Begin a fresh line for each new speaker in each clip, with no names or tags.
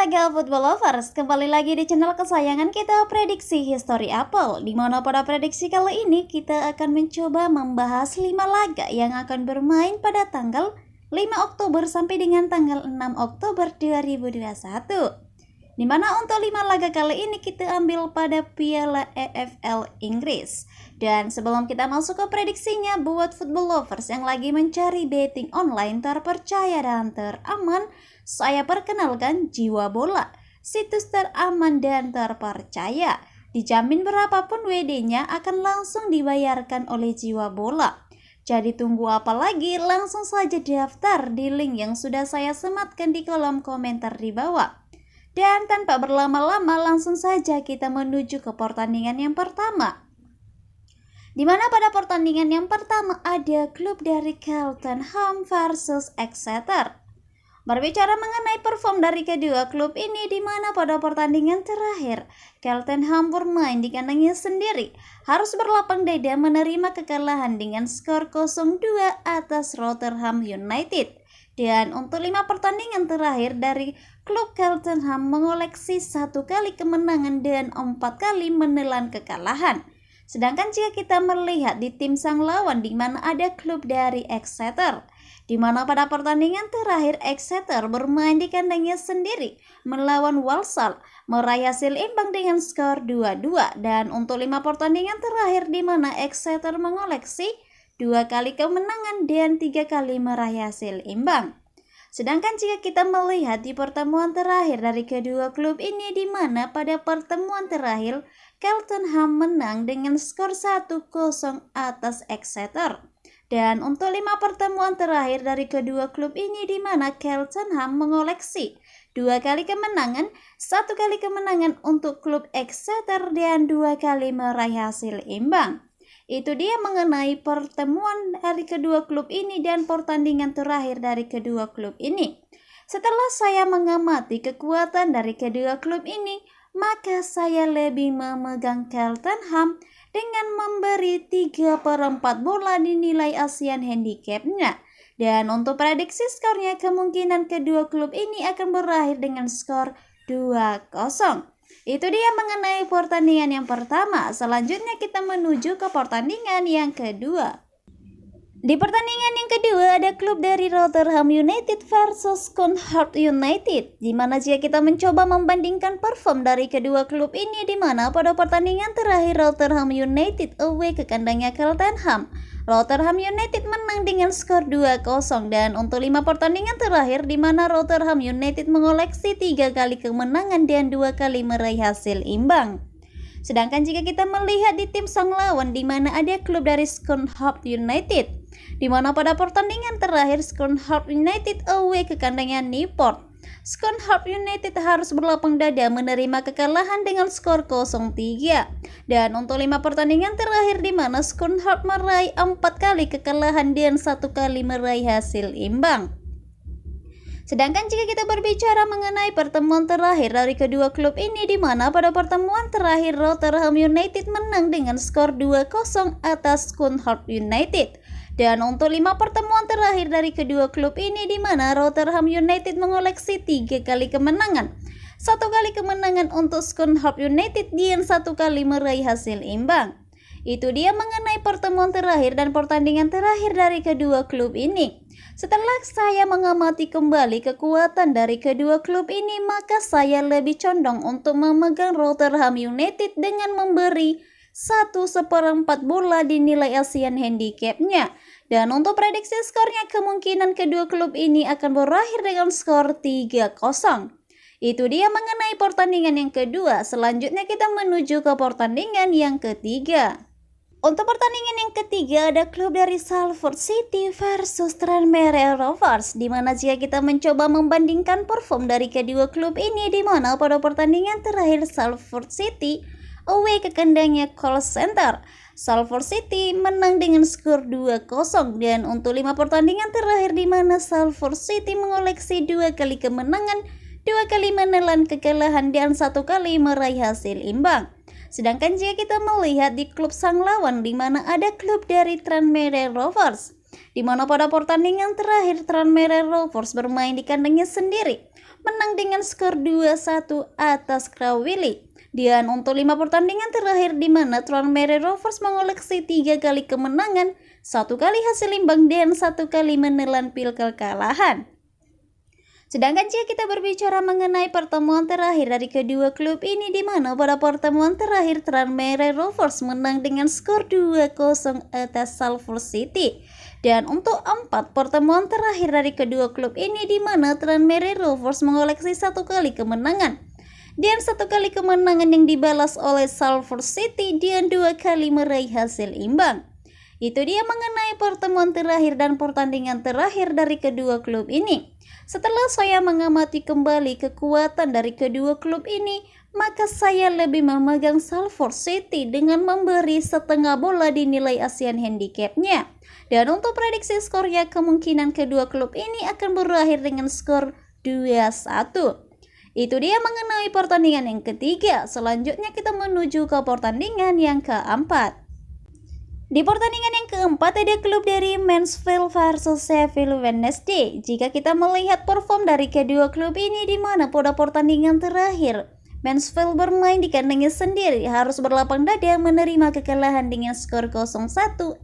olahraga football lovers, kembali lagi di channel kesayangan kita, Prediksi History Apple. Di mana pada prediksi kali ini kita akan mencoba membahas 5 laga yang akan bermain pada tanggal 5 Oktober sampai dengan tanggal 6 Oktober 2021. Di mana untuk 5 laga kali ini kita ambil pada Piala EFL Inggris. Dan sebelum kita masuk ke prediksinya, buat football lovers yang lagi mencari betting online terpercaya dan teraman, saya perkenalkan Jiwa Bola, situs teraman dan terpercaya. Dijamin berapapun WD-nya akan langsung dibayarkan oleh Jiwa Bola. Jadi tunggu apa lagi? Langsung saja daftar di link yang sudah saya sematkan di kolom komentar di bawah. Dan tanpa berlama-lama langsung saja kita menuju ke pertandingan yang pertama. Di mana pada pertandingan yang pertama ada klub dari Cheltenham versus Exeter. Berbicara mengenai perform dari kedua klub ini, di mana pada pertandingan terakhir Cheltenham bermain di kandangnya sendiri, harus berlapang dada menerima kekalahan dengan skor 0-2 atas Rotherham United. Dan untuk 5 pertandingan terakhir dari klub Cheltenham mengoleksi 1 kali kemenangan dan 4 kali menelan kekalahan. Sedangkan jika kita melihat di tim sang lawan, di mana ada klub dari Exeter, di mana pada pertandingan terakhir Exeter bermain di kandangnya sendiri melawan Walsall, meraih hasil imbang dengan skor 2-2. Dan untuk 5 pertandingan terakhir di mana Exeter mengoleksi 2 kali kemenangan dan 3 kali meraih hasil imbang. Sedangkan jika kita melihat di pertemuan terakhir dari kedua klub ini, di mana pada pertemuan terakhir Cheltenham menang dengan skor 1-0 atas Exeter. Dan untuk 5 pertemuan terakhir dari kedua klub ini, di mana Cheltenham mengoleksi 2 kali kemenangan, 1 kali kemenangan untuk klub Exeter dan 2 kali meraih hasil imbang. Itu dia mengenai pertemuan dari kedua klub ini dan pertandingan terakhir dari kedua klub ini. Setelah saya mengamati kekuatan dari kedua klub ini, maka saya lebih memegang Cheltenham dengan memberi 3/4 bola dinilai ASEAN Handicap-nya. Dan untuk prediksi skornya, kemungkinan kedua klub ini akan berakhir dengan skor 2-0. Itu dia mengenai pertandingan yang pertama. Selanjutnya kita menuju ke pertandingan yang kedua. Di pertandingan yang kedua ada klub dari Rotherham United versus Cunard United, di mana jika kita mencoba membandingkan perform dari kedua klub ini, di mana pada pertandingan terakhir Rotherham United away ke kandangnya Cheltenham, Rotherham United menang dengan skor 2-0. Dan untuk 5 pertandingan terakhir, di mana Rotherham United mengoleksi 3 kali kemenangan dan 2 kali meraih hasil imbang. Sedangkan jika kita melihat di tim sang lawan, di mana ada klub dari Cunard United, di mana pada pertandingan terakhir Cunard United away ke kandangnya Newport, Cunard United harus berlapang dada menerima kekalahan dengan skor 0-3. Dan untuk 5 pertandingan terakhir, di mana Cunard meraih 4 kali kekalahan dan 1 kali meraih hasil imbang. Sedangkan jika kita berbicara mengenai pertemuan terakhir dari kedua klub ini, di mana pada pertemuan terakhir Rotherham United menang dengan skor 2-0 atas Cunard United. Dan untuk 5 pertemuan terakhir dari kedua klub ini, di mana Rotherham United mengoleksi 3 kali kemenangan, 1 kali kemenangan untuk Cunard United dan 1 kali meraih hasil imbang. Itu dia mengenai pertemuan terakhir dan pertandingan terakhir dari kedua klub ini. Setelah saya mengamati kembali kekuatan dari kedua klub ini, maka saya lebih condong untuk memegang Rotherham United dengan memberi 1/4 bola dinilai ASEAN Handicap-nya. Dan untuk prediksi skornya, kemungkinan kedua klub ini akan berakhir dengan skor 3-0. Itu dia mengenai pertandingan yang kedua. Selanjutnya kita menuju ke pertandingan yang ketiga. Untuk pertandingan yang ketiga ada klub dari Salford City versus Tranmere Rovers, di mana jika kita mencoba membandingkan perform dari kedua klub ini, di mana pada pertandingan terakhir Salford City away ke kandangnya Call Center, Salford City menang dengan skor 2-0. Dan untuk 5 pertandingan terakhir, di mana Salford City mengoleksi 2 kali kemenangan, 2 kali menelan kekalahan dan 1 kali meraih hasil imbang. Sedangkan jika kita melihat di klub sang lawan, di mana ada klub dari Tranmere Rovers, di mana pada pertandingan terakhir Tranmere Rovers bermain di kandangnya sendiri, menang dengan skor 2-1 atas Crawley. Dan untuk 5 pertandingan terakhir di mana Tranmere Rovers mengoleksi 3 kali kemenangan, 1 kali hasil imbang dan 1 kali menelan pil kekalahan. Sedangkan jika kita berbicara mengenai pertemuan terakhir dari kedua klub ini, di mana pada pertemuan terakhir Tranmere Rovers menang dengan skor 2-0 atas Salford City. Dan untuk 4 pertemuan terakhir dari kedua klub ini, di mana Tranmere Rovers mengoleksi 1 kali kemenangan dan 1 kali kemenangan yang dibalas oleh Salford City dan 2 kali meraih hasil imbang. Itu dia mengenai pertemuan terakhir dan pertandingan terakhir dari kedua klub ini. Setelah saya mengamati kembali kekuatan dari kedua klub ini, maka saya lebih memegang Salford City dengan memberi setengah bola di nilai Asian Handicap-nya. Dan untuk prediksi skornya, kemungkinan kedua klub ini akan berakhir dengan skor 2-1. Itu dia mengenai pertandingan yang ketiga. Selanjutnya kita menuju ke pertandingan yang keempat. Di pertandingan yang keempat ada klub dari Mansfield versus Sheffield Wednesday. Jika kita melihat perform dari kedua klub ini, di mana pada pertandingan terakhir Mansfield bermain di kandangnya sendiri, harus berlapang dada menerima kekalahan dengan skor 0-1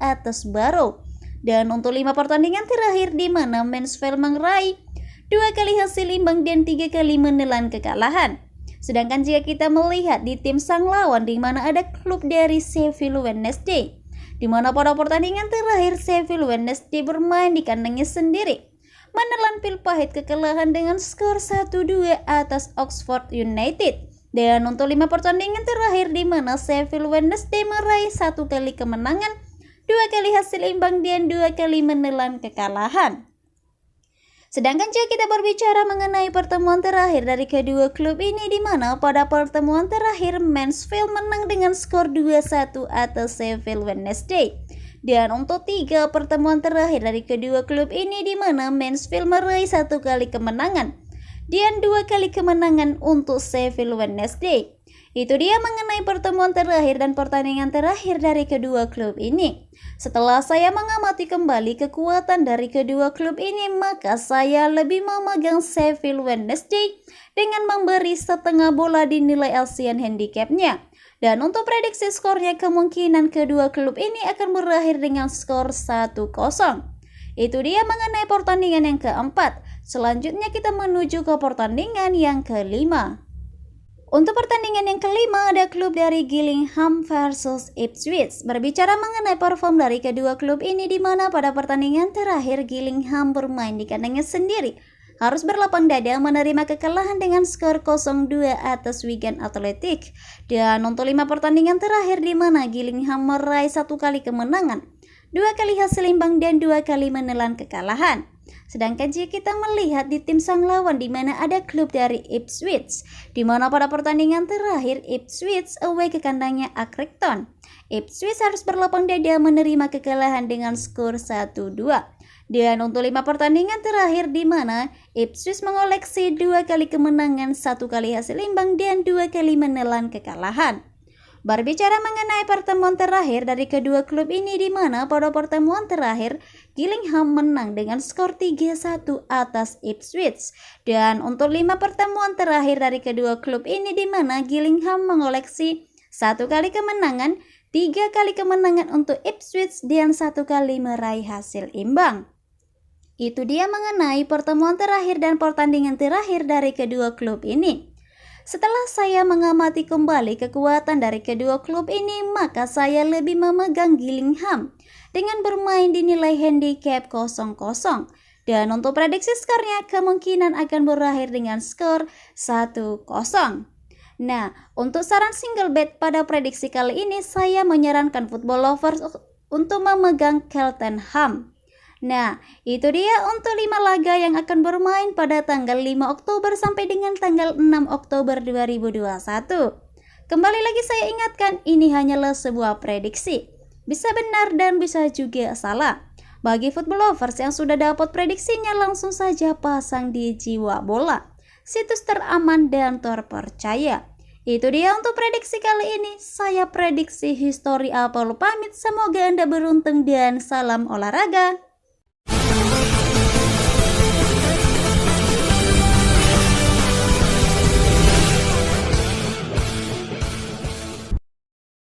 atas Barrow. Dan untuk 5 pertandingan terakhir di mana Mansfield meraih 2 kali hasil imbang dan 3 kali menelan kekalahan. Sedangkan jika kita melihat di tim sang lawan, di mana ada klub dari Sheffield Wednesday, di mana pada pertandingan terakhir Sheffield Wednesday bermain di kandangnya sendiri, menelan pil pahit kekalahan dengan skor 1-2 atas Oxford United. Dan untuk 5 pertandingan terakhir di mana Sheffield Wednesday meraih 1 kali kemenangan, 2 kali hasil imbang dan 2 kali menelan kekalahan. Sedangkan jika kita berbicara mengenai pertemuan terakhir dari kedua klub ini, di mana pada pertemuan terakhir Mansfield menang dengan skor 2-1 atas Sheffield Wednesday. Dan untuk 3 pertemuan terakhir dari kedua klub ini, di mana Mansfield meraih 1 kali kemenangan dan 2 kali kemenangan untuk Sheffield Wednesday. Itu dia mengenai pertemuan terakhir dan pertandingan terakhir dari kedua klub ini. Setelah saya mengamati kembali kekuatan dari kedua klub ini, maka saya lebih memegang Sheffield Wednesday dengan memberi setengah bola di nilai Asian Handicap-nya. Dan untuk prediksi skornya, kemungkinan kedua klub ini akan berakhir dengan skor 1-0. Itu dia mengenai pertandingan yang keempat. Selanjutnya kita menuju ke pertandingan yang kelima. Untuk pertandingan yang kelima ada klub dari Gillingham versus Ipswich. Berbicara mengenai perform dari kedua klub ini, di mana pada pertandingan terakhir Gillingham bermain di kandangnya sendiri, harus berlapang dada menerima kekalahan dengan skor 0-2 atas Wigan Athletic. Dan untuk 5 pertandingan terakhir di mana Gillingham meraih 1 kali kemenangan, 2 kali hasil imbang dan 2 kali menelan kekalahan. Sedangkan jika kita melihat di tim sang lawan, di mana ada klub dari Ipswich, di mana pada pertandingan terakhir Ipswich away ke kandangnya Accrington, Ipswich harus berlapang dada menerima kekalahan dengan skor 1-2. Dan untuk 5 pertandingan terakhir di mana Ipswich mengoleksi 2 kali kemenangan, 1 kali hasil imbang dan 2 kali menelan kekalahan. Berbicara mengenai pertemuan terakhir dari kedua klub ini, di mana pada pertemuan terakhir Gillingham menang dengan skor 3-1 atas Ipswich. Dan untuk 5 pertemuan terakhir dari kedua klub ini, di mana Gillingham mengoleksi 1 kali kemenangan, 3 kali kemenangan untuk Ipswich dan 1 kali meraih hasil imbang. Itu dia mengenai pertemuan terakhir dan pertandingan terakhir dari kedua klub ini. Setelah saya mengamati kembali kekuatan dari kedua klub ini, maka saya lebih memegang Gillingham dengan bermain di nilai handicap 0-0. Dan untuk prediksi skornya, kemungkinan akan berakhir dengan skor 1-0. Nah, untuk saran single bet pada prediksi kali ini, saya menyarankan football lovers untuk memegang Cheltenham. Nah, itu dia untuk 5 laga yang akan bermain pada tanggal 5 Oktober sampai dengan tanggal 6 Oktober 2021. Kembali lagi saya ingatkan, ini hanyalah sebuah prediksi. Bisa benar dan bisa juga salah. Bagi football lovers yang sudah dapat prediksinya, langsung saja pasang di Jiwa Bola, situs teraman dan terpercaya. Itu dia untuk prediksi kali ini. Saya prediksi History Apollo pamit. Semoga Anda beruntung dan salam olahraga.